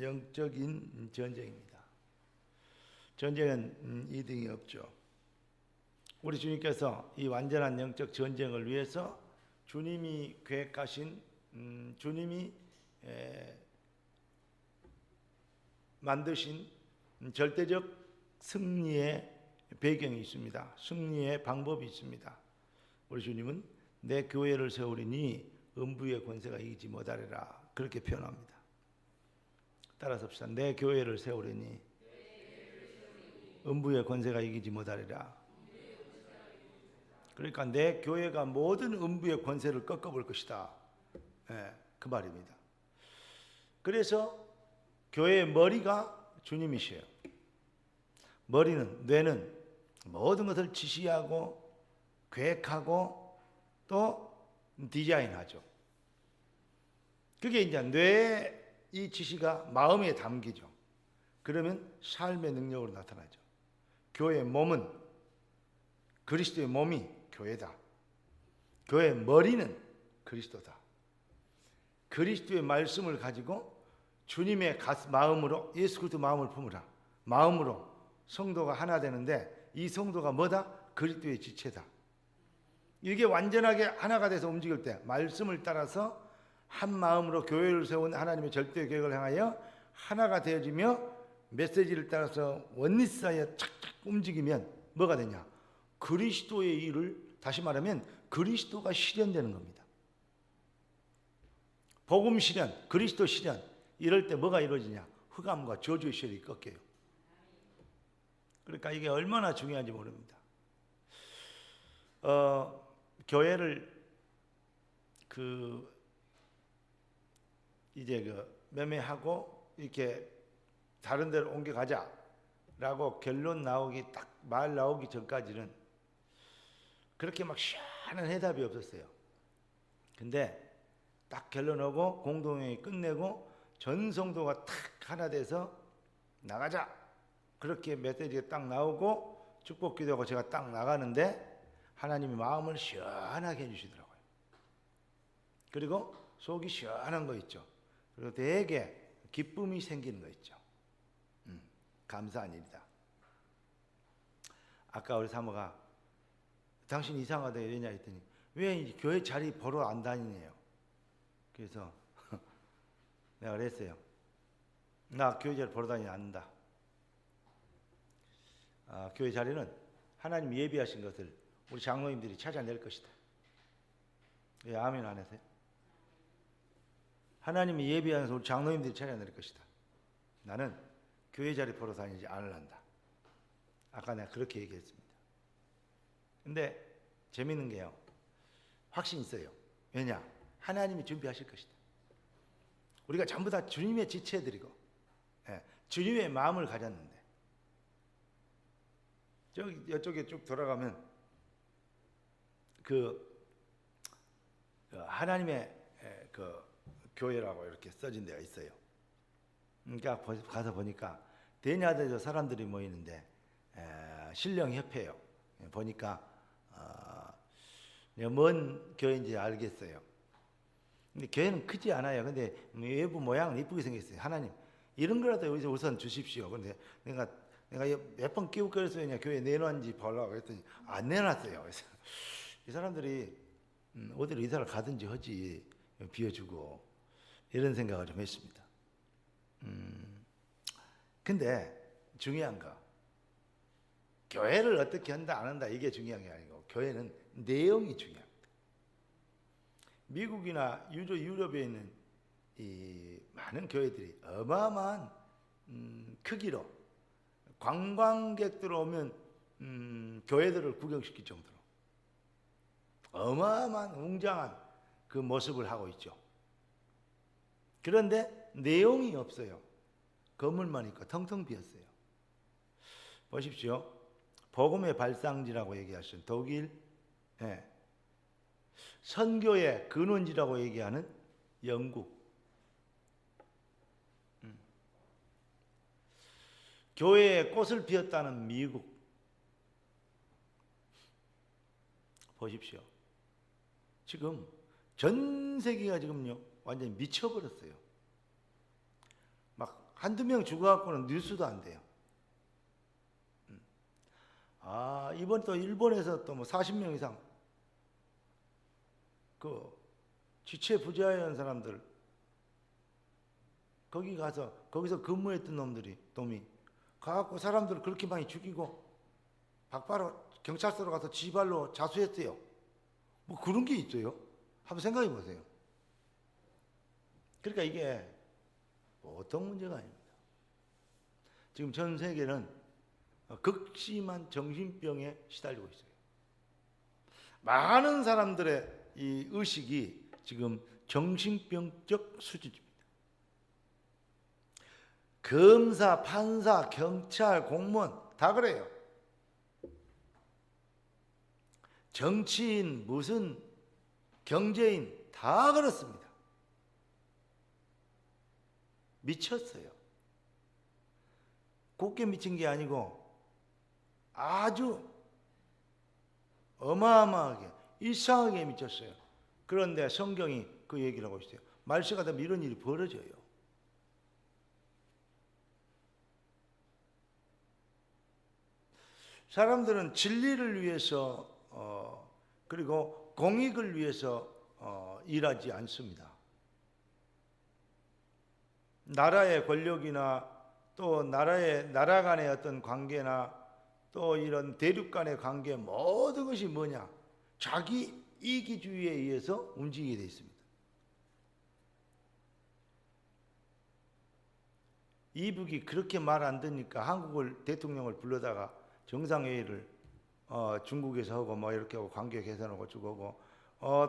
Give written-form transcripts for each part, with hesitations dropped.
영적인 전쟁입니다. 전쟁은 이등이 없죠. 우리 주님께서 이 완전한 영적 전쟁을 위해서 주님이 계획하신 주님이 만드신 절대적 승리의 배경이 있습니다. 승리의 방법이 있습니다. 우리 주님은 내 교회를 세우리니 음부의 권세가 이기지 못하리라 그렇게 표현합니다. 따라서 합시다. 내 교회를 세우리니 음부의 권세가 이기지 못하리라. 그러니까 내 교회가 모든 음부의 권세를 꺾어볼 것이다. 그 말입니다. 그래서 교회의 머리가 주님이시에요. 머리는, 뇌는 모든 것을 지시하고 계획하고 또 디자인하죠. 그게 이제 뇌의 이 지시가 마음에 담기죠. 그러면 삶의 능력으로 나타나죠. 교회의 몸은, 그리스도의 몸이 교회다. 교회의 머리는 그리스도다. 그리스도의 말씀을 가지고 주님의 마음으로, 예수 그리스도 마음을 품으라. 마음으로 성도가 하나 되는데 이 성도가 뭐다? 그리스도의 지체다. 이게 완전하게 하나가 돼서 움직일 때 말씀을 따라서 한 마음으로 교회를 세운 하나님의 절대 계획을 향하여 하나가 되어지며 메시지를 따라서 원리스하여 착착 움직이면 뭐가 되냐? 그리스도의 일을, 다시 말하면 그리스도가 실현되는 겁니다. 복음 실현, 그리스도 실현, 이럴 때 뭐가 이루어지냐? 흑암과 저주의 세력이 꺾여요. 그러니까 이게 얼마나 중요한지 모릅니다. 교회를 이제 매매하고 이렇게 다른 데로 옮겨가자라고 결론 나오기 말 나오기 전까지는 그렇게 막 시원한 해답이 없었어요. 근데 딱 결론 오고 공동회의 끝내고 전 성도가 탁 하나 돼서 나가자, 그렇게 메시지가 딱 나오고 축복 기도하고 제가 딱 나가는데 하나님이 마음을 시원하게 해주시더라고요. 그리고 속이 시원한 거 있죠. 그리고 되게 기쁨이 생기는 거 있죠. 감사한 일이다. 아까 우리 사모가 당신 이상하다 왜냐 했더니 왜 교회 자리 보러 안 다니네요. 그래서 내가 그랬어요. 나 교회 자리 보러 다니지 않는다. 교회 자리는 하나님 예비하신 것을 우리 장로님들이 찾아낼 것이다. 왜 아멘 안 하세요? 하나님이 예비하셔서 우리 장로님들이 찾아낼 것이다. 나는 교회 자리 보러 다니지 않으란다. 아까 내가 그렇게 얘기했습니다. 근데 재밌는 게요, 확신 있어요. 왜냐? 하나님이 준비하실 것이다. 우리가 전부 다 주님의 지체들이고 주님의 마음을 가졌는데 이쪽에 쭉 돌아가면 하나님의 교회라고 이렇게 써진 데가 있어요. 그러니까 가서 보니까 대냐대저 사람들이 모이는데 신령협회예요. 보니까 뭔 교회인지 알겠어요. 근데 교회는 크지 않아요. 근데 외부 모양은 이쁘게 생겼어요. 하나님 이런 거라도 여기서 우선 주십시오. 근데 내가 몇 번 끼우거려서 그냥 교회 내놓은지 보려고 그랬더니 안 내놨어요. 그래서 이 사람들이 어디로 이사를 가든지 하지 비워주고 이런 생각을 좀 했습니다. 근데 중요한 거, 교회를 어떻게 한다 안 한다 이게 중요한 게 아니고 교회는 내용이 중요합니다. 미국이나 유럽에 있는 이 많은 교회들이 어마어마한 크기로 관광객들 오면 교회들을 구경시킬 정도로 어마어마한 웅장한 그 모습을 하고 있죠. 그런데 내용이 없어요. 건물만 있고 텅텅 비었어요. 보십시오. 복음의 발상지라고 얘기하신 독일, 선교의 근원지라고 얘기하는 영국, 교회에 꽃을 피웠다는 미국. 보십시오. 지금 전 세계가 지금요 완전히 미쳐버렸어요. 막 한두 명 죽어갖고는 뉴스도 안 돼요. 이번 또 일본에서 또 뭐 40명 이상 그 지체 부자였던 사람들 거기서 근무했던 놈이 가갖고 사람들을 그렇게 많이 죽이고 박바로 경찰서로 가서 지발로 자수했어요. 뭐 그런 게 있어요? 한번 생각해 보세요. 그러니까 이게 보통 문제가 아닙니다. 지금 전 세계는 극심한 정신병에 시달리고 있어요. 많은 사람들의 이 의식이 지금 정신병적 수준입니다. 검사, 판사, 경찰, 공무원 다 그래요. 정치인, 무슨 경제인 다 그렇습니다. 미쳤어요. 곱게 미친 게 아니고 아주 어마어마하게 일상하게 미쳤어요. 그런데 성경이 그 얘기를 하고 있어요. 말세가 되면 이런 일이 벌어져요. 사람들은 진리를 위해서 그리고 공익을 위해서 일하지 않습니다. 나라의 권력이나 또 나라 간의 어떤 관계나 또 이런 대륙 간의 관계 모든 것이 뭐냐? 자기 이기주의에 의해서 움직이게 되어 있습니다. 이북이 그렇게 말 안 듣니까 한국을 대통령을 불러다가 정상회의를 중국에서 하고 뭐 이렇게 하고 관계 개선하고 쭉 하고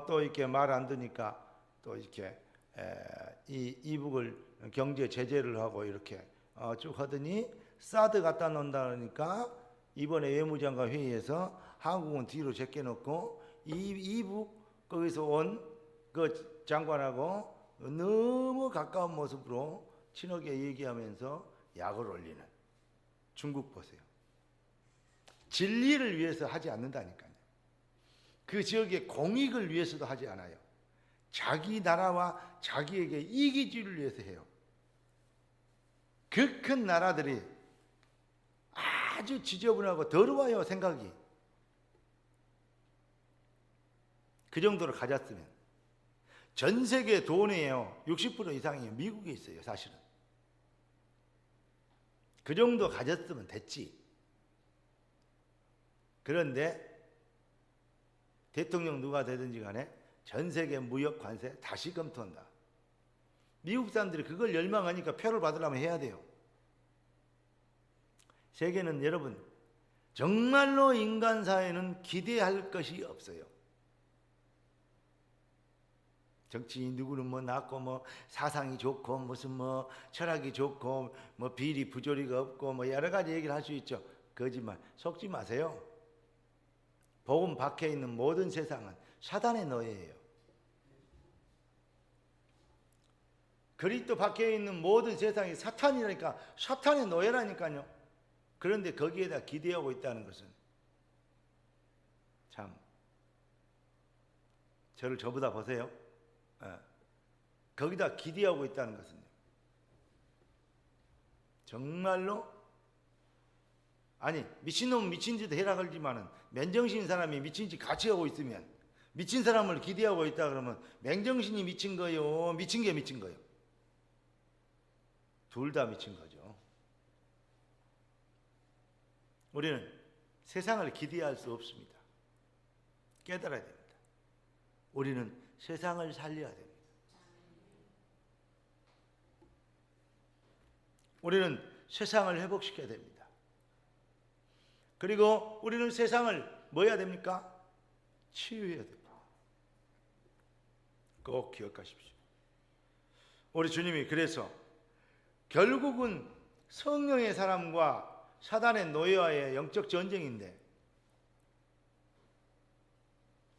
또 이렇게 말 안 듣니까 또 이렇게 이북을 경제 제재를 하고 이렇게 쭉 하더니 사드 갖다 놓는다 그러니까 이번에 외무장관 회의에서 한국은 뒤로 제껴놓고 이북 거기서 온 그 장관하고 너무 가까운 모습으로 친하게 얘기하면서 약을 올리는 중국 보세요. 진리를 위해서 하지 않는다니까요. 그 지역의 공익을 위해서도 하지 않아요. 자기 나라와 자기에게 이기주의를 위해서 해요. 그 큰 나라들이 아주 지저분하고 더러워요, 생각이. 그 정도로 가졌으면. 전 세계 돈이에요. 60% 이상이 미국에 있어요, 사실은. 그 정도 가졌으면 됐지. 그런데 대통령 누가 되든지 간에 전 세계 무역 관세 다시 검토한다. 미국 사람들이 그걸 열망하니까 표를 받으려면 해야 돼요. 세계는 여러분 정말로 인간 사회는 기대할 것이 없어요. 정치인 누구는 뭐 낫고 뭐 사상이 좋고 무슨 뭐 철학이 좋고 뭐 비리 부조리가 없고 뭐 여러 가지 얘기를 할 수 있죠. 거짓말. 속지 마세요. 복음 밖에 있는 모든 세상은 사단의 노예예요. 그리스도 밖에 있는 모든 세상이 사탄이라니까 사탄의 노예라니까요. 그런데 거기에다 기대하고 있다는 것은 참 저를 저보다 보세요. 거기다 기대하고 있다는 것은요. 정말로 아니 미친놈은 미친 짓 해라 걸지만은 맨정신인 사람이 미친 짓 같이 하고 있으면 미친 사람을 기대하고 있다 그러면 맨정신이 미친 거요, 미친 게 미친 거요. 둘 다 미친 거죠. 우리는 세상을 기대할 수 없습니다. 깨달아야 됩니다. 우리는 세상을 살려야 됩니다. 우리는 세상을 회복시켜야 됩니다. 그리고 우리는 세상을 뭐 해야 됩니까? 치유해야 됩니다. 꼭 기억하십시오. 우리 주님이 그래서 결국은 성령의 사람과 사단의 노예와의 영적 전쟁인데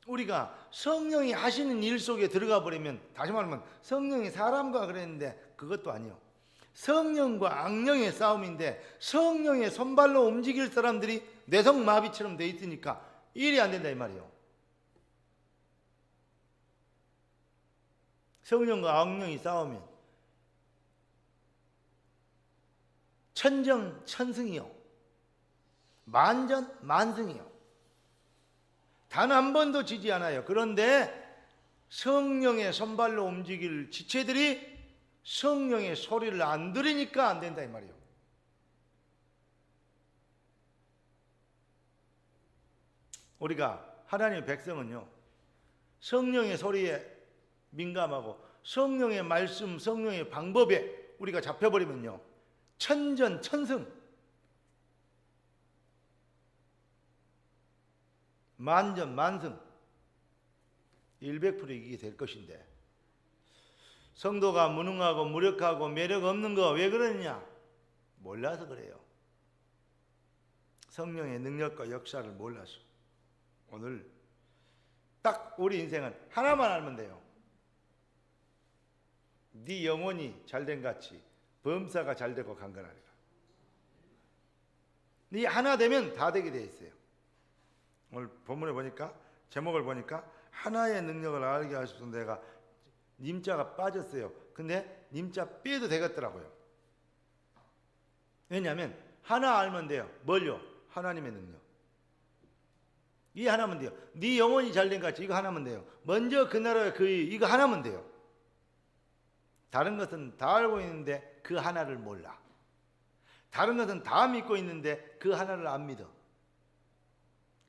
우리가 성령이 하시는 일 속에 들어가 버리면 다시 말하면 성령이 사람과 그랬는데 그것도 아니요. 성령과 악령의 싸움인데 성령의 손발로 움직일 사람들이 뇌성마비처럼 돼 있으니까 일이 안 된다 이 말이에요. 성령과 악령이 싸우면 천정천승이요 만전만승이요. 단 한 번도 지지 않아요. 그런데 성령의 손발로 움직일 지체들이 성령의 소리를 안 들으니까 안 된다 이 말이에요. 우리가 하나님의 백성은요, 성령의 소리에 민감하고 성령의 말씀, 성령의 방법에 우리가 잡혀버리면요, 천전천승, 만전만승, 100% 이기게 될 것인데, 성도가 무능하고 무력하고 매력 없는 거 왜 그러느냐? 몰라서 그래요. 성령의 능력과 역사를 몰라서. 오늘 딱 우리 인생은 하나만 알면 돼요. 네 영혼이 잘된 같이 범사가 잘되고 강건하리라. 네 하나 되면 다 되게 돼 있어요. 오늘 본문에 보니까, 제목을 보니까 하나의 능력을 알게 하셔서 내가 님자가 빠졌어요. 근데 님자 빼도 되겠더라고요. 왜냐하면 하나 알면 돼요. 뭘요? 하나님의 능력. 이 하나면 돼요. 네 영혼이 잘된 같이 이거 하나면 돼요. 먼저 그 나라의 그의 이거 하나면 돼요. 다른 것은 다 알고 있는데 그 하나를 몰라. 다른 것은 다 믿고 있는데 그 하나를 안 믿어.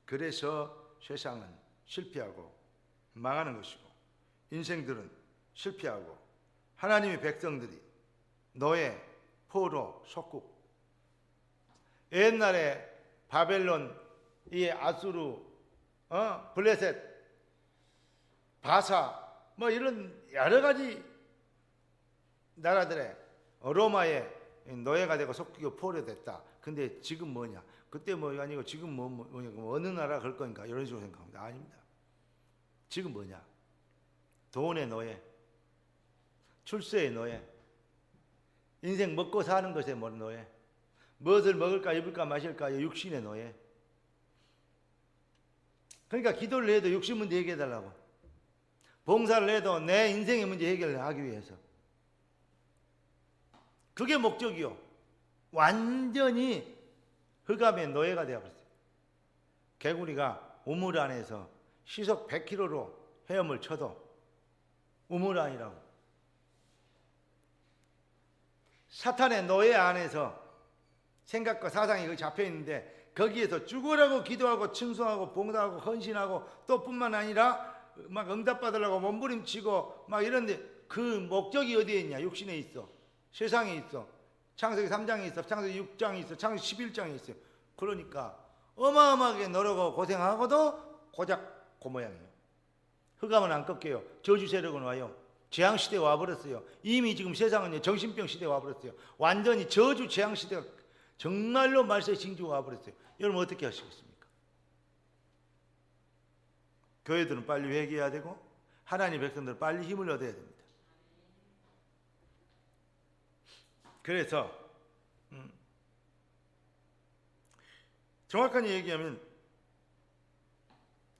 그래서 세상은 실패하고 망하는 것이고, 인생들은 실패하고, 하나님의 백성들이 노예, 포로, 속국. 옛날에 바벨론, 이 아수르, 블레셋, 바사, 뭐 이런 여러 가지 나라들의 로마의 노예가 되고 속국이 포로 됐다. 근데 지금 뭐냐? 그때 뭐 아니고 지금 뭐냐? 어느 나라 갈 거니까 이런 식으로 생각합니다. 아닙니다. 지금 뭐냐? 돈의 노예, 출세의 노예, 인생 먹고 사는 것의 노예, 무엇을 먹을까 입을까 마실까 육신의 노예. 그러니까 기도를 해도 육신 문제 해결해달라고, 봉사를 해도 내 인생의 문제 해결하기 위해서. 그게 목적이요. 완전히 흑암의 노예가 되어버렸어요. 개구리가 우물 안에서 시속 100km로 헤엄을 쳐도 우물 안이라고. 사탄의 노예 안에서 생각과 사상이 잡혀있는데 거기에서 죽으라고 기도하고 충성하고 봉사하고 헌신하고 또 뿐만 아니라 막 응답받으려고 몸부림치고 막 이런데 그 목적이 어디에 있냐? 육신에 있어. 세상에 있어. 창세기 3장에 있어. 창세기 6장에 있어. 창세기 11장에 있어요. 그러니까 어마어마하게 노력하고 고생하고도 고작 그 모양이에요. 흑암은 안 꺾여요. 저주 세력은 와요. 재앙시대가 와버렸어요. 이미 지금 세상은 정신병 시대가 와버렸어요. 완전히 저주 재앙시대가 정말로 말세 징조가 와버렸어요. 여러분 어떻게 하시겠습니까? 교회들은 빨리 회개해야 되고 하나님 백성들은 빨리 힘을 얻어야 됩니다. 그래서 정확하게 얘기하면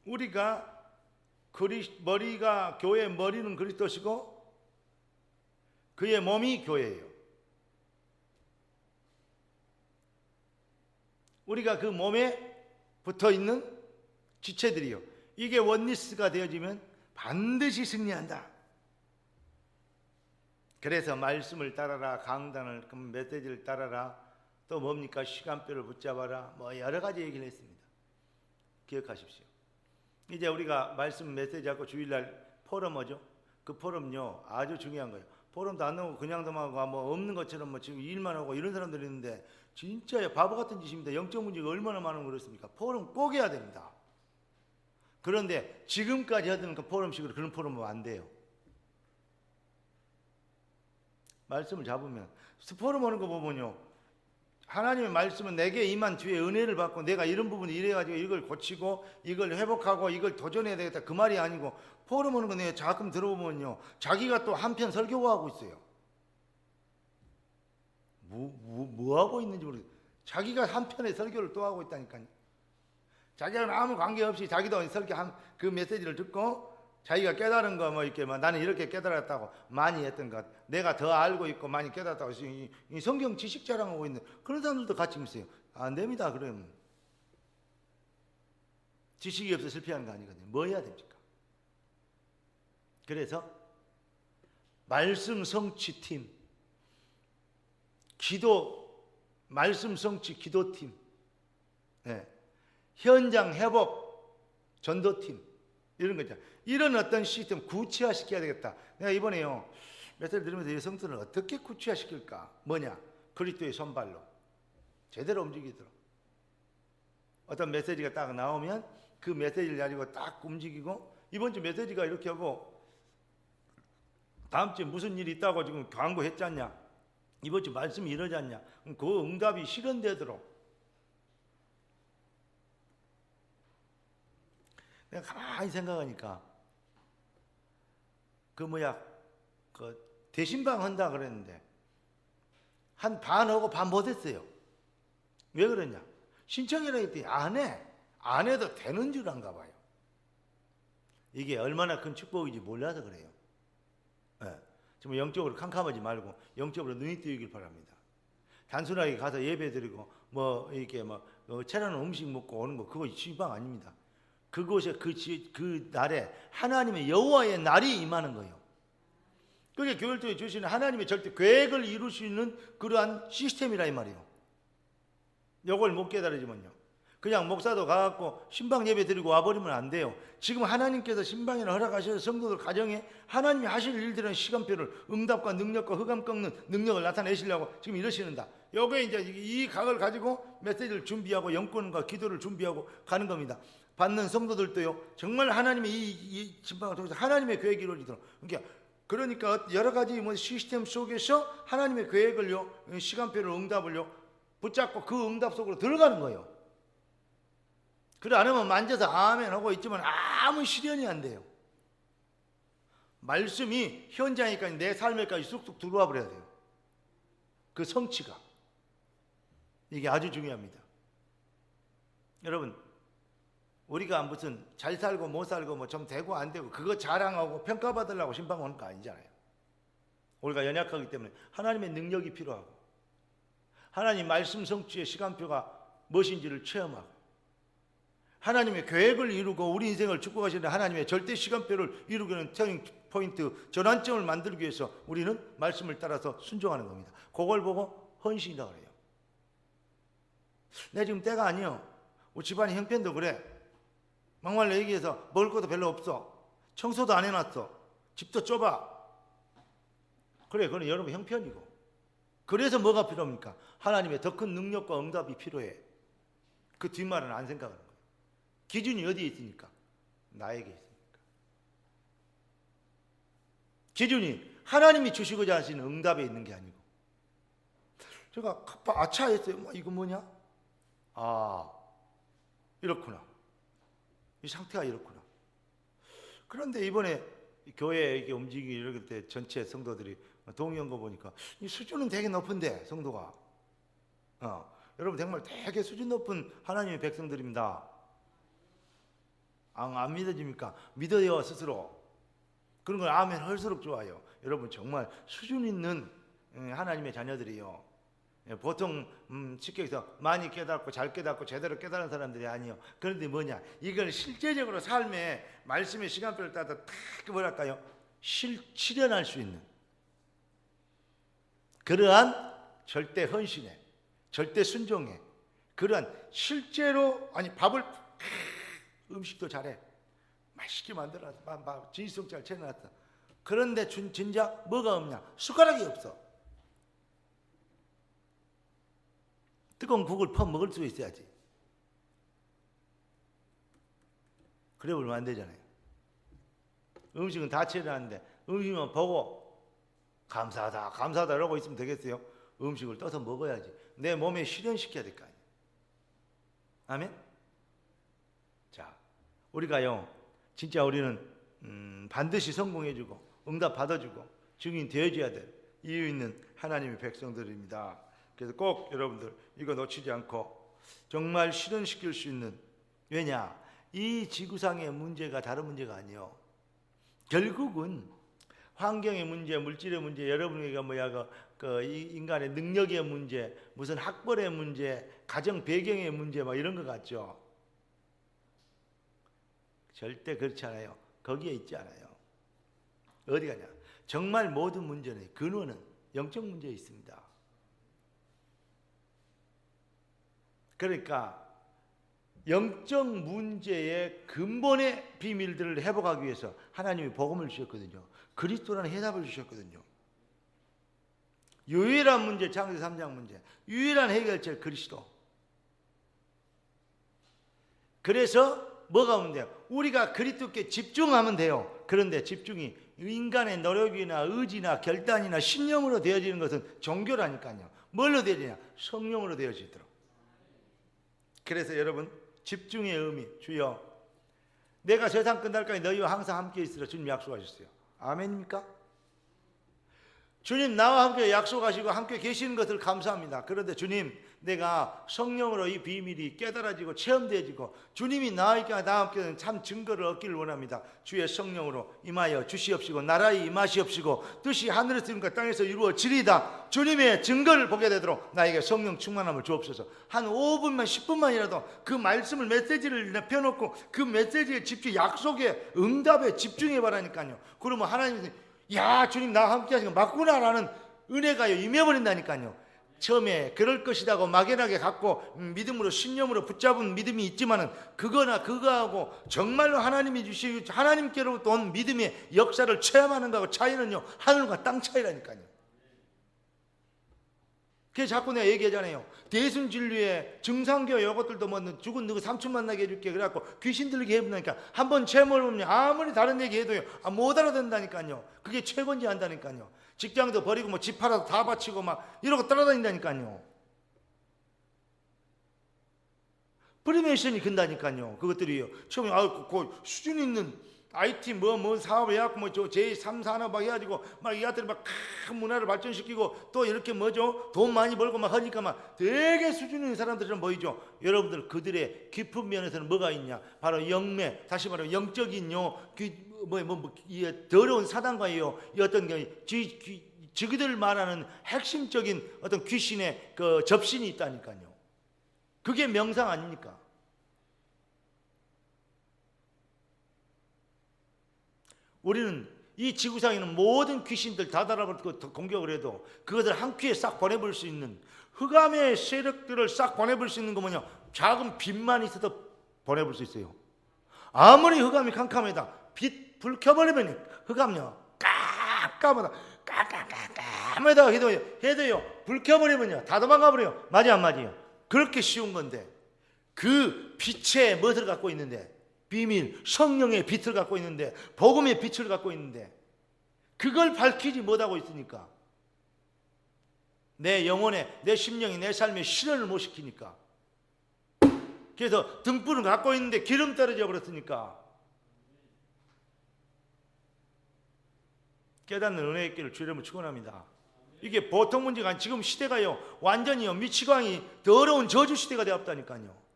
우리가 머리가 교회의 머리는 그리스도시고 그의 몸이 교회예요. 우리가 그 몸에 붙어있는 지체들이요, 이게 원리스가 되어지면 반드시 승리한다. 그래서 말씀을 따라라, 강단을, 메시지를 따라라, 또 뭡니까? 시간표를 붙잡아라, 뭐 여러 가지 얘기를 했습니다. 기억하십시오. 이제 우리가 말씀 메시지하고 주일날 포럼 하죠. 그 포럼요 아주 중요한 거예요. 포럼도 안 나오고 그냥 넘어가고 뭐 없는 것처럼 뭐 지금 일만 하고 이런 사람들이 있는데 진짜 바보 같은 짓입니다. 영적 문제가 얼마나 많은 거 그렇습니까? 포럼 꼭 해야 됩니다. 그런데 지금까지 하던 그 포럼식으로 그런 포럼은 안 돼요. 말씀을 잡으면 포럼 하는 거 보면요, 하나님의 말씀은 내게 임한 뒤에 은혜를 받고 내가 이런 부분을 이래가지고 이걸 고치고 이걸 회복하고 이걸 도전해야 되겠다 그 말이 아니고, 포럼 하는 거 내가 가끔 들어보면요 자기가 또 한편 설교가 하고 있어요. 뭐 하고 있는지 모르겠어요. 자기가 한편의 설교를 또 하고 있다니까요. 자기랑 아무 관계없이 자기도 설교 그 메시지를 듣고 자기가 깨달은 거 뭐 이렇게 뭐 나는 이렇게 깨달았다고 많이 했던 것, 내가 더 알고 있고 많이 깨달았다고 이 성경 지식 자랑하고 있는 그런 사람들도 같이 있어요. 안 됩니다. 그러면 지식이 없어 실패하는 거 아니거든요. 뭐 해야 됩니까? 그래서 말씀 성취 팀, 기도 말씀 성취 기도팀, 네. 현장 회복 전도팀 이런 거죠. 이런 어떤 시스템 구체화시켜야 되겠다. 내가 이번에요 메시지를 들으면서 이 성도를 어떻게 구체화시킬까? 뭐냐? 그리스도의 손발로 제대로 움직이도록. 어떤 메시지가 딱 나오면 그 메시지를 가지고 딱 움직이고, 이번 주 메시지가 이렇게 하고 다음 주에 무슨 일이 있다고 지금 광고했지 않냐? 이번 주 말씀이 이러지 않냐? 그럼 그 응답이 실현되도록. 내가 가만히 생각하니까 그 대신방 한다 그랬는데 한 반 하고 반 못했어요. 왜 그러냐? 신청이라 했더니 안 해도 되는 줄 안가 봐요. 이게 얼마나 큰 축복인지 몰라서 그래요. 네. 정말 영적으로 캄캄하지 말고 영적으로 눈이 뜨이길 바랍니다. 단순하게 가서 예배드리고 뭐 이렇게 차려놓은 음식 먹고 오는 거, 그거 신방 아닙니다. 그곳에 그 날에 하나님의 여호와의 날이 임하는 거예요. 그게 교회를 통해 주시는 하나님의 절대 계획을 이룰 수 있는 그러한 시스템이라 이 말이에요. 요걸 못 깨달으지만요, 그냥 목사도 가갖고 신방 예배 드리고 와버리면 안 돼요. 지금 하나님께서 신방이나 허락하셔서 성도들 가정에 하나님이 하실 일들은 시간표를, 응답과 능력과 흑암 꺾는 능력을 나타내시려고 지금 이러시는다. 요게 이제 이 각을 가지고 메시지를 준비하고 영권과 기도를 준비하고 가는 겁니다. 받는 성도들도요, 정말 하나님의 이 신방을 통해서 하나님의 계획이 이루어지도록. 그러니까 여러 가지 시스템 속에서 하나님의 계획을요, 시간표를, 응답을요 붙잡고 그 응답 속으로 들어가는 거예요. 그래 안 하면 만져서 아멘 하고 있지만 아무 실현이 안 돼요. 말씀이 현장에까지, 내 삶에까지 쑥쑥 들어와 버려야 돼요. 그 성취가, 이게 아주 중요합니다. 여러분, 우리가 무슨 잘 살고 못 살고 좀 되고 안 되고 그거 자랑하고 평가받으려고 신방 오는 거 아니잖아요. 우리가 연약하기 때문에 하나님의 능력이 필요하고, 하나님 말씀 성취의 시간표가 무엇인지를 체험하고, 하나님의 계획을 이루고 우리 인생을 축복하시는 하나님의 절대 시간표를 이루기 위한 터닝 포인트, 전환점을 만들기 위해서 우리는 말씀을 따라서 순종하는 겁니다. 그걸 보고 헌신이라고 그래요. 내 지금 때가 아니요, 우리 집안의 형편도 그래. 막말로 얘기해서 먹을 것도 별로 없어. 청소도 안 해놨어. 집도 좁아. 그래, 그건 여러분 형편이고. 그래서 뭐가 필요합니까? 하나님의 더 큰 능력과 응답이 필요해. 그 뒷말은 안 생각하는 거예요. 기준이 어디에 있습니까? 나에게 있습니까? 기준이 하나님이 주시고자 하시는 응답에 있는 게 아니고. 제가 아차했어요. 이거 뭐냐? 이렇구나. 이 상태가 이렇구나. 그런데 이번에 교회 이렇게 움직이기 이럴 때 전체 성도들이 동의한 거 보니까 이 수준은 되게 높은데, 성도가 여러분 정말 되게 수준 높은 하나님의 백성들입니다. 안 믿어집니까? 믿어요 스스로. 그런 걸 아멘 할수록 좋아요. 여러분 정말 수준 있는 하나님의 자녀들이요. 보통 쉽게 해서 많이 깨닫고 잘 깨닫고 제대로 깨달은 사람들이 아니에요. 그런데 뭐냐, 이걸 실제적으로 삶의 말씀의 시간표를 따라 딱 뭐랄까요, 실현할 수 있는 그러한 절대 헌신에, 절대 순종에, 그러한 실제로, 밥을 음식도 잘해, 맛있게 만들어놨어, 진성 잘 채워놨어. 그런데 진작 뭐가 없냐? 숟가락이 없어. 뜨거운 국을 퍼 먹을 수 있어야지. 그래 보면 안 되잖아요. 음식은 다 채워놨는데 음식만 보고 감사하다 감사하다 이러고 있으면 되겠어요? 음식을 떠서 먹어야지. 내 몸에 실현시켜야 될 거 아니에요. 아멘? 자, 우리가요 진짜 우리는 반드시 성공해주고 응답 받아주고 증인 되어줘야 될 이유 있는 하나님의 백성들입니다. 그래서 꼭 여러분들 이거 놓치지 않고 정말 실현시킬 수 있는, 왜냐, 이 지구상의 문제가 다른 문제가 아니에요. 결국은 환경의 문제, 물질의 문제, 여러분에게 인간의 능력의 문제, 무슨 학벌의 문제, 가정 배경의 문제 이런 것 같죠. 절대 그렇지 않아요. 거기에 있지 않아요. 어디 가냐? 정말 모든 문제는 근원은 영적 문제에 있습니다. 그러니까 영적 문제의 근본의 비밀들을 회복하기 위해서 하나님이 복음을 주셨거든요. 그리스도라는 해답을 주셨거든요. 유일한 문제, 창세기 3장 문제, 유일한 해결책 그리스도. 그래서 뭐가 오면 돼요? 우리가 그리스도께 집중하면 돼요. 그런데 집중이 인간의 노력이나 의지나 결단이나 신념으로 되어지는 것은 종교라니까요. 뭘로 되어지냐? 성령으로 되어지도록. 그래서 여러분, 집중의 의미, 주여 내가 세상 끝날까지 너희와 항상 함께 있으라 주님 약속하셨어요. 아멘입니까? 주님 나와 함께 약속하시고 함께 계시는 것을 감사합니다. 그런데 주님, 내가 성령으로 이 비밀이 깨달아지고 체험되어지고 주님이 나와 함께 참 증거를 얻기를 원합니다. 주의 성령으로 임하여 주시옵시고 나라에 임하시옵시고 뜻이 하늘에서 이룬 것 땅에서 이루어지리다. 주님의 증거를 보게 되도록 나에게 성령 충만함을 주옵소서. 한 5분만 10분만이라도 그 말씀을 메시지를 펴놓고 그 메시지에 집중, 약속에 응답에 집중해 바라니까요. 그러면 하나님이 야 주님 나와 함께 하시고 맞구나라는 은혜가 임해버린다니까요. 처음에 그럴 것이라고 막연하게 갖고 믿음으로 신념으로 붙잡은 믿음이 있지만은 그거나 그거하고 정말로 하나님이 주시고 하나님께로부터 온 믿음의 역사를 체험하는 거하고 차이는요 하늘과 땅 차이라니까요. 그래서 자꾸 내가 얘기하잖아요. 대순진리의 증상교 이것들도 죽은 누구 삼촌 만나게 해줄게 그래갖고 귀신 들게 해본다니까. 한번 체험을 보면 아무리 다른 얘기 해도요 못 알아듣는다니까요. 그게 최고인지 한다니까요. 직장도 버리고 집 팔아서 다 바치고 이러고 따라다닌다니까요. 프리메이션이 근다니까요. 그것들이요. 처음에 그 수준 있는 IT 사업 해갖고 제3 산업 해가지고 이 아들이 큰 문화를 발전시키고 또 이렇게 돈 많이 벌고 하니까 되게 수준 있는 사람들처럼 보이죠. 여러분들 그들의 깊은 면에서는 뭐가 있냐? 바로 영매, 다시 말하면 영적인요. 더러운 사단과요. 어떤 저기들 말하는 핵심적인 어떤 귀신의 그 접신이 있다니까요. 그게 명상 아닙니까? 우리는 이 지구상에 있는 모든 귀신들 다 달아버리고 공격을 해도 그것을 한 큐에 싹 보내볼 수 있는 흑암의 세력들을 싹 보내볼 수 있는 거 뭐냐? 작은 빛만 있어도 보내볼 수 있어요. 아무리 흑암이 캄캄하다 불 켜버리면 흑암요 깜깜하다 깜깜하다 해도요 불 켜버리면요 다 도망가버려요. 맞이 안 맞이요? 그렇게 쉬운 건데 그 빛의 무엇을 갖고 있는데 비밀, 성령의 빛을 갖고 있는데 복음의 빛을 갖고 있는데 그걸 밝히지 못하고 있으니까 내 영혼에 내 심령이 내 삶에 실현을 못 시키니까 그래서 등불을 갖고 있는데 기름 떨어져 버렸으니까 깨닫는 은혜의 길을 주님을 축원합니다. 이게 보통 문제가 아니고 지금 시대가요 완전히요 미치광이 더러운 저주 시대가 되었다니까요.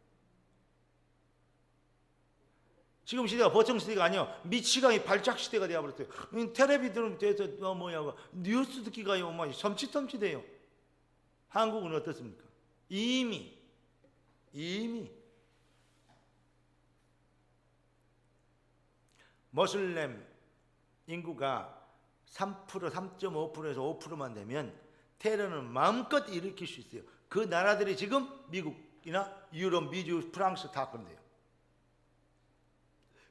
지금 시대가 보통 시대가 아니요 미치광이 발작 시대가 되어버렸어요. 텔레비 들으면서 뉴스 듣기가요 섬찟섬찟해요. 한국은 어떻습니까? 이미 모슬렘 인구가 3%, 3.5%에서 5%만 되면 테러는 마음껏 일으킬 수 있어요. 그 나라들이 지금 미국이나 유럽, 미주, 프랑스 다 그런데요.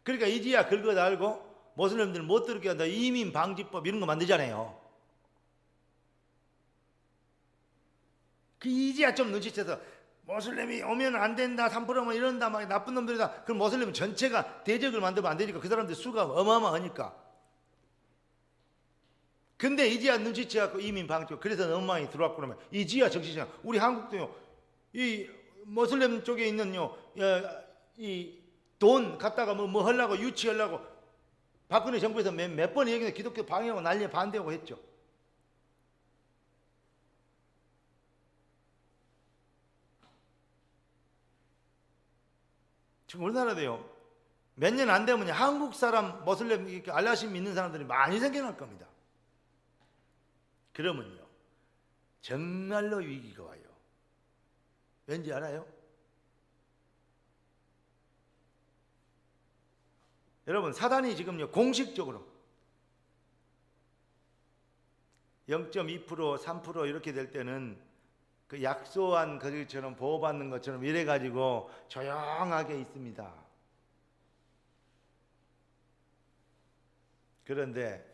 그러니까 이제야 그걸 알고 모슬렘들 못 들게 한다 이민 방지법 이런 거 만들잖아요. 그 이제야 좀 눈치채서 모슬렘이 오면 안 된다 3%면 이런다 나쁜 놈들이다. 그럼 모슬렘 전체가 대적을 만들면 안 되니까 그 사람들 수가 어마어마하니까. 근데 이제야 눈치채갖고 이민 방지법 그래서 너무 많이 들어왔고 그러면 이제야 정신이야. 우리 한국도요 이 모슬렘 쪽에 있는요 이 돈 갖다가 뭐 하려고 유치하려고 박근혜 정부에서 몇 번 얘기해서 기독교 방해하고 난리에 반대하고 했죠. 지금 우리나라도요 몇 년 안 되면 한국 사람 모슬렘 이렇게 알라심 믿는 사람들이 많이 생겨날 겁니다. 그러면요 정말로 위기가 와요. 왠지 알아요? 여러분 사단이 지금요 공식적으로 0.2% 3% 이렇게 될 때는 그 약소한 것처럼 보호받는 것처럼 이래 가지고 조용하게 있습니다. 그런데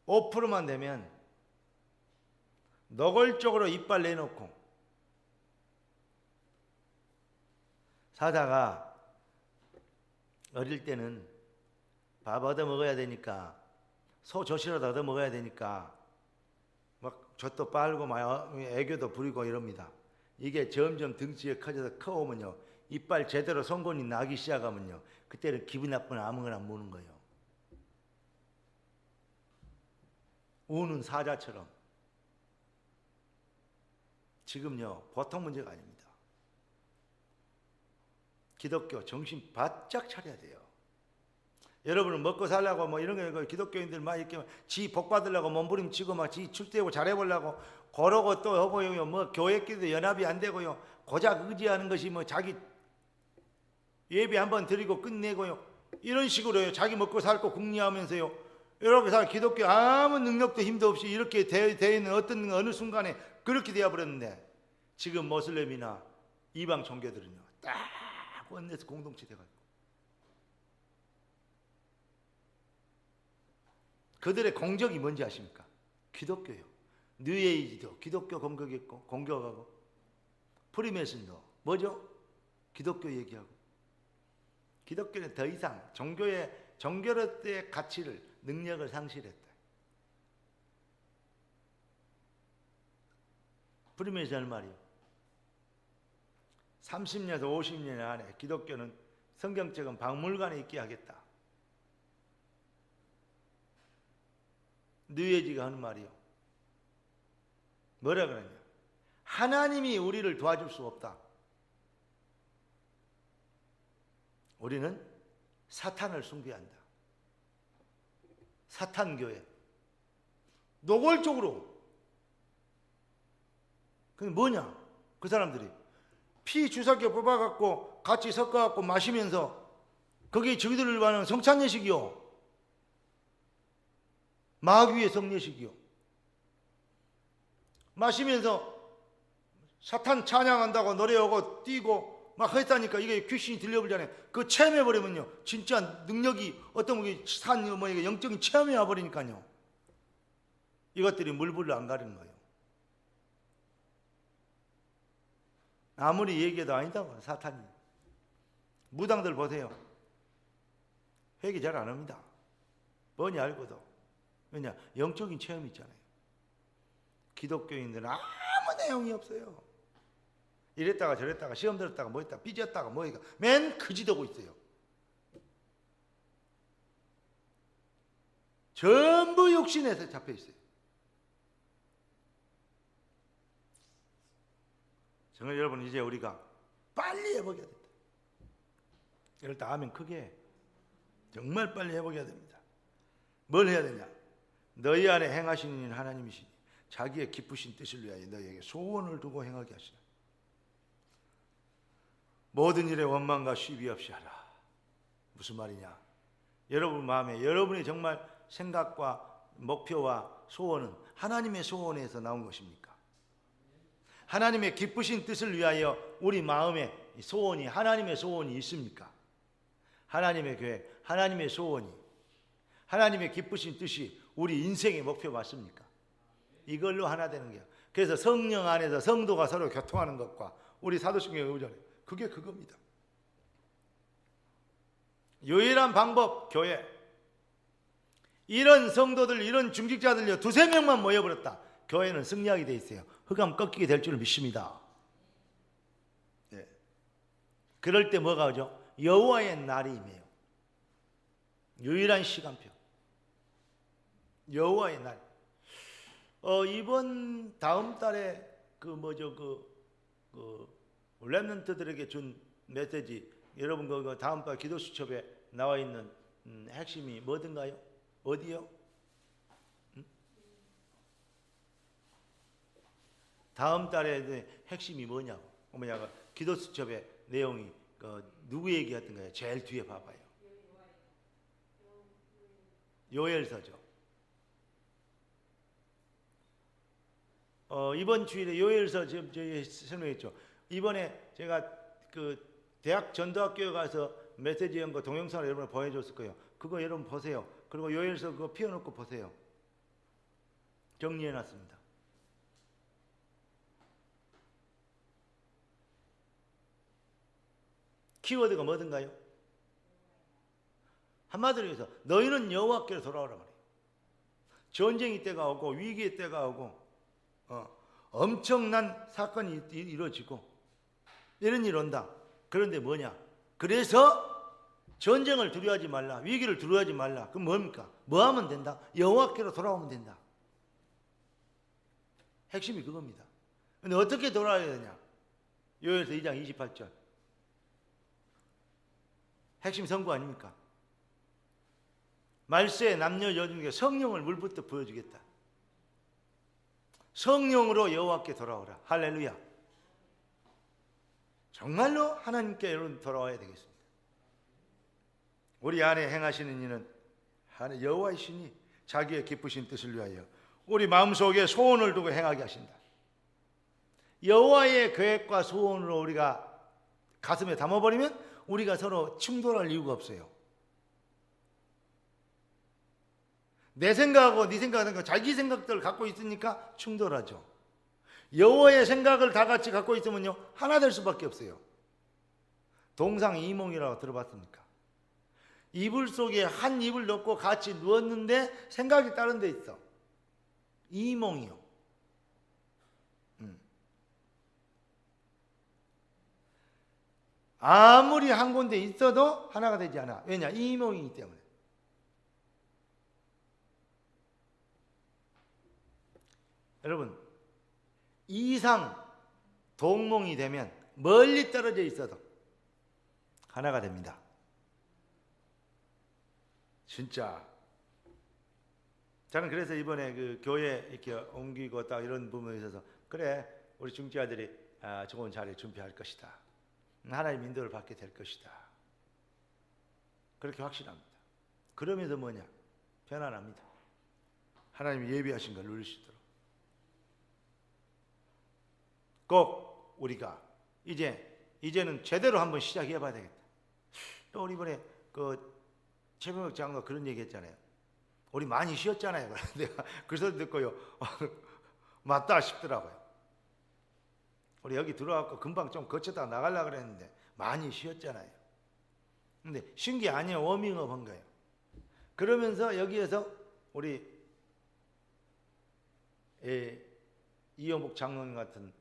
5%만 되면 노골적으로 이빨 내놓고 사다가 어릴 때는 밥 얻어 먹어야 되니까 소 젖이라도 얻어 먹어야 되니까 막 젖도 빨고 막 애교도 부리고 이럽니다. 이게 점점 등치가 커져서 커오면요 이빨 제대로 송곳니 나기 시작하면요 그때는 기분 나쁘면 아무거나 무는 거예요. 우는 사자처럼. 지금요 보통 문제가 아닙니다. 기독교 정신 바짝 차려야 돼요. 여러분은 먹고 살려고 뭐 이런 거 기독교인들 막 이렇게 지 복 받으려고 몸부림치고 막 지 출세하고 잘해보려고 그러고 또 하고요 뭐 교회끼리도 연합이 안 되고요 고작 의지하는 것이 뭐 자기 예배 한번 드리고 끝내고요 이런 식으로요 자기 먹고 살고 궁리하면서요 이렇게 살 기독교 아무 능력도 힘도 없이 이렇게 되어 있는 어떤 어느 순간에 그렇게 되어버렸는데 지금 모슬렘이나 이방 종교들은요 딱 원내에서 공동체 돼가지고 그들의 공적이 뭔지 아십니까? 기독교요. 뉴에이지도 기독교 공격하고 프리메슨도 뭐죠? 기독교 얘기하고 기독교는 더 이상 종교로서의 가치를 능력을 상실했다. 프리메슨 할 말이요. 30년에서 50년 안에 기독교는 성경책은 박물관에 있게 하겠다. 뉴에이지가 하는 말이요. 뭐라 그러냐? 하나님이 우리를 도와줄 수 없다. 우리는 사탄을 숭배한다. 사탄교회. 노골적으로. 그게 뭐냐? 그 사람들이 피 주사기 뽑아갖고 같이 섞어갖고 마시면서 그게 저희들을 말하는 성찬예식이요. 마귀의 성례식이요. 마시면서 사탄 찬양한다고 노래하고 뛰고 막 했다니까 이게 귀신이 들려버리잖아요. 그 체험해버리면요 진짜 능력이 어떤 게 영적인 체험이 와버리니까요 이것들이 물불로 안 가리는 거예요. 아무리 얘기해도 아니다고 사탄이. 무당들 보세요. 회개 잘 안 합니다. 뻔히 알고도. 왜냐? 영적인 체험이 있잖아요. 기독교인들은 아무 내용이 없어요. 이랬다가 저랬다가 시험 들었다가 뭐 했다가 삐졌다가 뭐 했다가 맨 그지도고 있어요. 전부 육신에서 잡혀 있어요. 정말 여러분 이제 우리가 빨리 회복해야 된다. 이럴 때 아멘 크게 정말 빨리 회복해야 됩니다. 뭘 해야 되냐? 너희 안에 행하시는 하나님이시니 자기의 기쁘신 뜻을 위하여 너희에게 소원을 두고 행하게 하시라. 모든 일에 원망과 시비 없이 하라. 무슨 말이냐? 여러분 마음에 여러분의 정말 생각과 목표와 소원은 하나님의 소원에서 나온 것입니까? 하나님의 기쁘신 뜻을 위하여 우리 마음에 소원이 하나님의 소원이 있습니까? 하나님의 계획, 하나님의 소원이 하나님의 기쁘신 뜻이 우리 인생의 목표 맞습니까? 이걸로 하나 되는 거예요. 그래서 성령 안에서 성도가 서로 교통하는 것과 우리 사도신경의 의존 그게 그겁니다. 유일한 방법 교회. 이런 성도들 이런 중직자들요 두세 명만 모여버렸다. 교회는 승리하게 돼 있어요. 흑암 꺾이게 될 줄 믿습니다. 네. 그럴 때 뭐가 오죠? 여호와의 날이 임해요. 유일한 시간표. 여호와의 날. 이번 다음 달에 그 렘넌트들에게 준 메시지 여러분 그 다음달 기도 수첩에 나와 있는 핵심이 뭐든가요? 어디요? 다음 달에 핵심이 뭐냐고. 뭐냐고. 기도 수첩의 내용이 누구 얘기했던가요? 제일 뒤에 봐봐요. 요엘서죠. 이번 주일에 요엘서 지금 저희 설명했죠. 이번에 제가 그 대학 전도학교에 가서 메시지 연거 동영상을 여러분 보여줬을 거예요. 그거 여러분 보세요. 그리고 요엘서 그거 피워놓고 보세요. 정리해놨습니다. 키워드가 뭐든가요? 한마디로 해서 너희는 여호와께로 돌아오라 말이에요. 전쟁의 때가 오고 위기의 때가 오고 엄청난 사건이 이루어지고 이런 일 온다. 그런데 뭐냐? 그래서 전쟁을 두려워하지 말라. 위기를 두려워하지 말라. 그럼 뭡니까? 뭐 하면 된다? 여호와께로 돌아오면 된다. 핵심이 그겁니다. 근데 어떻게 돌아와야 되냐? 요엘서 2장 28절. 핵심 선구 아닙니까? 말세 남녀 여중에게 성령을 물부터 보여주겠다. 성령으로 여호와께 돌아오라. 할렐루야. 정말로 하나님께 여러분 돌아와야 되겠습니다. 우리 안에 행하시는 이는 여호와이시니 자기의 기쁘신 뜻을 위하여 우리 마음속에 소원을 두고 행하게 하신다. 여호와의 계획과 소원으로 우리가 가슴에 담아버리면 우리가 서로 충돌할 이유가 없어요. 내 생각하고 네 생각하고 자기 생각들을 갖고 있으니까 충돌하죠. 여호와의 생각을 다 같이 갖고 있으면요 하나 될 수밖에 없어요. 동상이몽이라고 들어봤습니까? 이불 속에 한 이불 넣고 같이 누웠는데 생각이 다른 데 있어. 이몽이요. 아무리 한 군데 있어도 하나가 되지 않아. 왜냐? 이몽이기 때문에. 여러분, 이상 동몽이 되면 멀리 떨어져 있어도 하나가 됩니다. 진짜. 저는 그래서 이번에 그 교회 이렇게 옮기고 딱 이런 부분에 있어서 그래 우리 중지아들이 좋은 자리 준비할 것이다. 하나님 인도를 받게 될 것이다. 그렇게 확신합니다. 그러면서 뭐냐? 편안합니다. 하나님이 예비하신 걸 누릴 수 있도록. 꼭 우리가 이제는 제대로 한번 시작해 봐야 되겠다. 또 우리 이번에 그 최병혁 장로가 그런 얘기 했잖아요. 우리 많이 쉬었잖아요. 내가 그 소리 듣고요. 맞다 싶더라고요. 우리 여기 들어와서 금방 좀 거쳤다가 나가려고 그랬는데 많이 쉬었잖아요. 근데 쉰 게 아니에요. 워밍업 한 거예요. 그러면서 여기에서 우리 이영복 장로님 같은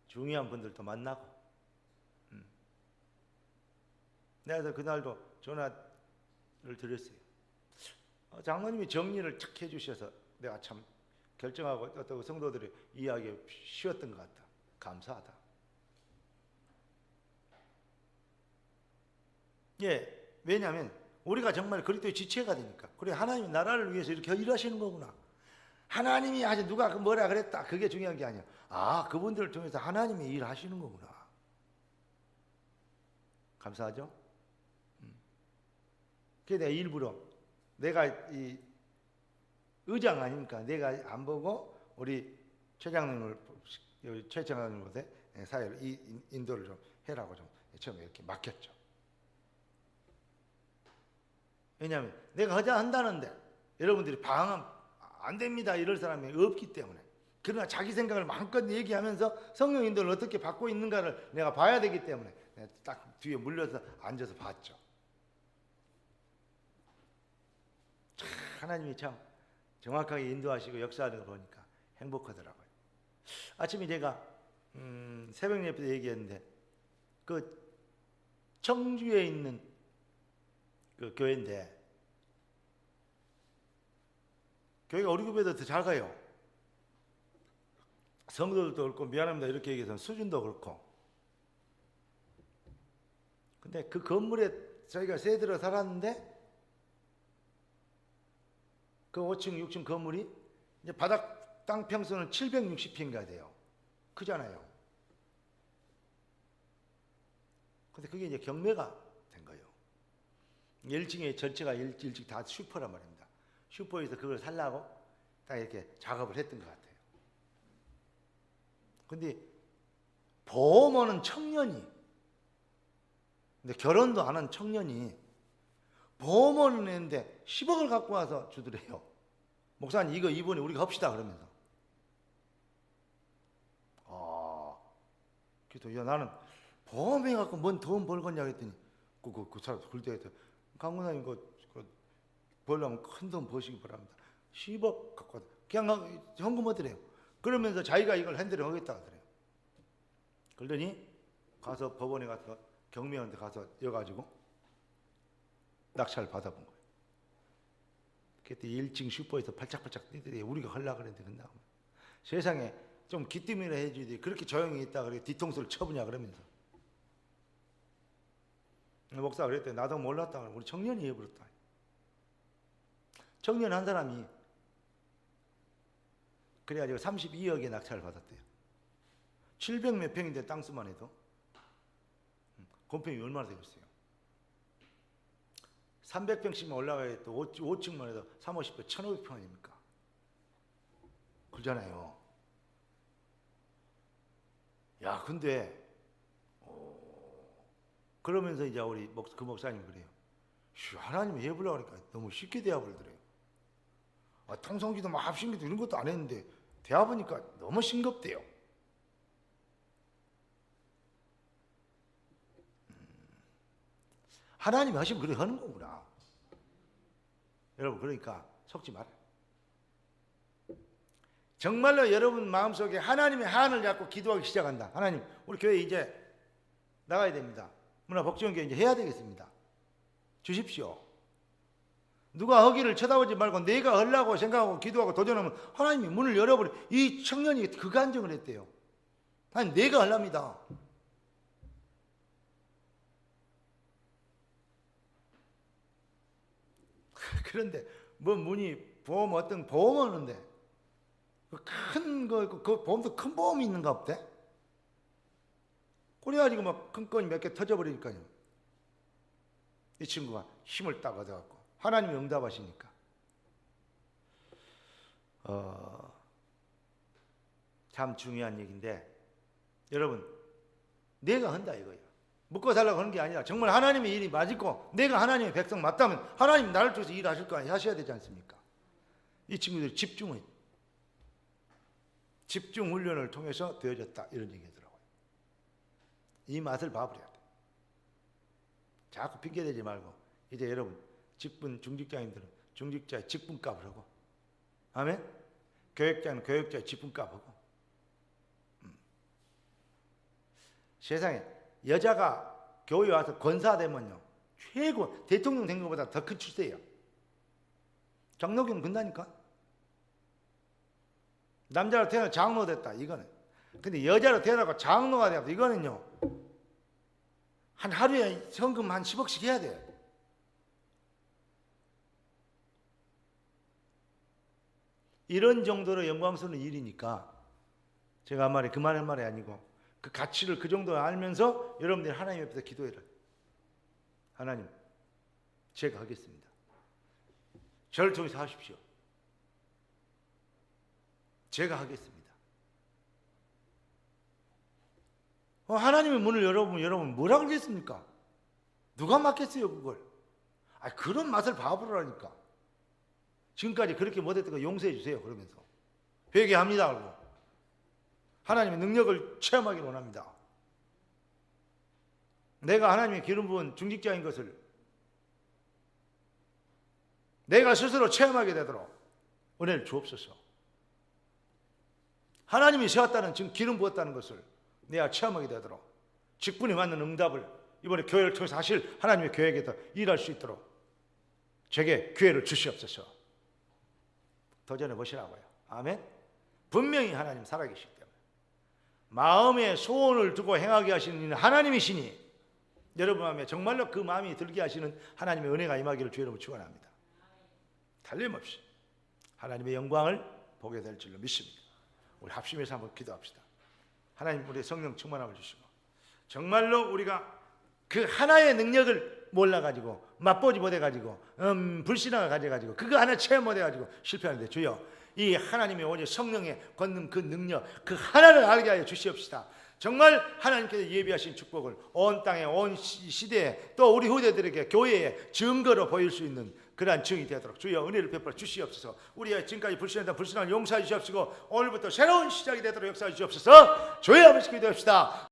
중요한 분들도 만나고 내가 그날도 전화를 드렸어요. 장로님이 정리를 탁 해주셔서 내가 참 결정하고 어떤 성도들이 이해하기 쉬웠던 것 같다. 감사하다. 예, 왜냐하면 우리가 정말 그리스도의 지체가 되니까. 그래 하나님이 나라를 위해서 이렇게 일하시는 거구나. 하나님이 아직 누가 뭐라 그랬다. 그게 중요한 게 아니야. 그분들을 통해서 하나님이 일하시는 거구나. 감사하죠? 그래서 내가 일부러 내가 이 의장 아닙니까? 내가 안 보고 우리 최 장로님한테 사회를 인도를 좀 해라고 좀 처음에 이렇게 맡겼죠. 왜냐하면 내가 하자 한다는데 여러분들이 방황 안 됩니다 이럴 사람이 없기 때문에. 그러나 자기 생각을 마음껏 얘기하면서 성령 인도를 어떻게 받고 있는가를 내가 봐야 되기 때문에 내가 딱 뒤에 물려서 앉아서 봤죠. 하나님이 참 정확하게 인도하시고 역사하는 거 보니까 행복하더라고요. 아침에 제가 새벽 예배 때 얘기했는데 그 청주에 있는 그 교회인데 교회가 우리 교회보다 더 잘 가요. 성도들도 그렇고 미안합니다 이렇게 얘기해서 수준도 그렇고 근데 그 건물에 저희가 새 들어 살았는데 그 5층, 6층 건물이 이제 바닥 땅 평수는 760평인가 돼요. 크잖아요. 근데 그게 이제 경매가 된 거예요. 1층에 전체가 일찍 다 슈퍼란 말입니다. 슈퍼에서 그걸 살라고 딱 이렇게 작업을 했던 것 같아요. 근데 보험원은 청년이, 근데 결혼도 안 한 청년이 보험원을 냈는데 10억을 갖고 와서 주더래요. 목사님 이거 이번에 우리가 합시다 그러면서. 그래도 야 나는 보험해 갖고 뭔 돈 벌겠냐 했더니 그 사람 그때 강군사님 그 벌려면 큰 돈 버시기 바랍니다. 10억 갖고 와서 그냥 현금 얻으래요. 그러면서 자기가 이걸 핸들을 하겠다 하더래요. 그러더니 가서 법원에 가서 경매원한테 가서 여가지고 낙찰을 받아본 거예요. 그때 1층 슈퍼에서 팔짝팔짝 뛰더니 우리가 하려고 그랬는데 근데 세상에 좀 기뜸이라 해주지 그렇게 조용히 있다가 그렇게 뒤통수를 쳐보냐 그러면서. 목사가 그랬더니 나도 몰랐다. 우리 청년이 해버렸다. 청년 한 사람이 그래가지고 32억에 낙찰을 받았대요. 700 몇 평인데 땅수만 해도 건평이 얼마나 되겠어요? 300평씩만 올라가야 또 5층만 해도 3, 50평 1,500평 아닙니까? 그러잖아요. 야 근데 그러면서 이제 우리 그 목사님 그래요. 하나님이 해보려고 하니까 너무 쉽게 대화버리더래요. 통성기도 막 합심기도 이런 것도 안 했는데 대화보니까 너무 싱겁대요. 하나님이 하시면 그렇게 하는 거구나. 여러분 그러니까 속지 말아요. 정말로 여러분 마음속에 하나님의 한을 잡고 기도하기 시작한다. 하나님 우리 교회 이제 나가야 됩니다. 문화복지원교회 이제 해야 되겠습니다. 주십시오. 누가 하기를 쳐다보지 말고 내가 하려고 생각하고 기도하고 도전하면 하나님이 문을 열어버려. 이 청년이 그 간증을 했대요. 하나님 내가 하랍니다. 그런데 뭐 문이 보험 어떤 보험 하는데 큰 그 보험도 큰 보험이 있는가 없대? 그래가지고 막 큰 건이 몇 개 터져버리니까요. 이 친구가 힘을 딱 얻어갖고 하나님이 응답하시니까 참 중요한 얘기인데 여러분 내가 한다 이거예요. 먹고 살라고 하는 게 아니라 정말 하나님의 일이 맞고 내가 하나님의 백성 맞다면 하나님 나를 통해서 일하실 거 아니에요. 하셔야 되지 않습니까? 이 친구들이 집중 훈련을 통해서 되어졌다 이런 얘기더라고요. 이 맛을 봐버려야 돼. 자꾸 핑계대지 말고 이제 여러분 직분 중직자님들은 중직자의 직분값을 하고 아멘? 교역자는 교역자의 직분값 하고 세상에 여자가 교회 와서 권사되면요 최고 대통령 된 것보다 더 큰 출세예요. 장로교는 근다니까. 남자로 태어나 장로 됐다 이거는. 근데 여자로 태어나고 장로가 되었다 이거는요 한 하루에 현금 한 10억씩 해야 돼요. 이런 정도로 영광스러운 일이니까 제가 한 말이 그만한 말이 아니고 그 가치를 그 정도 알면서 여러분들이 하나님 옆에서 기도해라. 하나님 제가 하겠습니다. 저를 통해서 하십시오. 제가 하겠습니다. 하나님의 문을 열어보면 여러분 뭐라 그러겠습니까? 누가 맡겠어요 그걸? 그런 맛을 봐보라니까. 지금까지 그렇게 못했던 거 용서해 주세요 그러면서 회개합니다 그러고 하나님의 능력을 체험하기를 원합니다. 내가 하나님의 기름 부은 중직자인 것을 내가 스스로 체험하게 되도록 은혜를 주옵소서. 하나님이 세웠다는 지금 기름 부었다는 것을 내가 체험하게 되도록 직분에 맞는 응답을 이번에 교회를 통해서 하실 하나님의 교회에서 일할 수 있도록 제게 기회를 주시옵소서. 도전해 보시라고요. 아멘. 분명히 하나님 살아계시기 때문에 마음에 소원을 두고 행하게 하시는 이는 하나님이시니 여러분 마음에 정말로 그 마음이 들게 하시는 하나님의 은혜가 임하기를 주의 이름으로 축원합니다. 틀림없이 하나님의 영광을 보게 될 줄로 믿습니다. 우리 합심해서 한번 기도합시다. 하나님, 우리 성령 충만함을 주시고 정말로 우리가 그 하나의 능력을 몰라가지고 맛보지 못해가지고 불신앙을 가져가지고 그거 하나 체험 못해가지고 실패하는데, 주여 이 하나님의 오직 성령의 권능, 그 능력, 그 하나를 알게 하여 주시옵시다. 정말 하나님께서 예비하신 축복을 온 땅에, 온 시대에, 또 우리 후대들에게 교회에 증거로 보일 수 있는 그러한 증이 되도록 주여 은혜를 베풀어 주시옵소서. 우리의 지금까지 불신했던 불신을 용서해 주시옵시고 오늘부터 새로운 시작이 되도록 역사해 주시옵소서. 주의 아버지 기도합시다.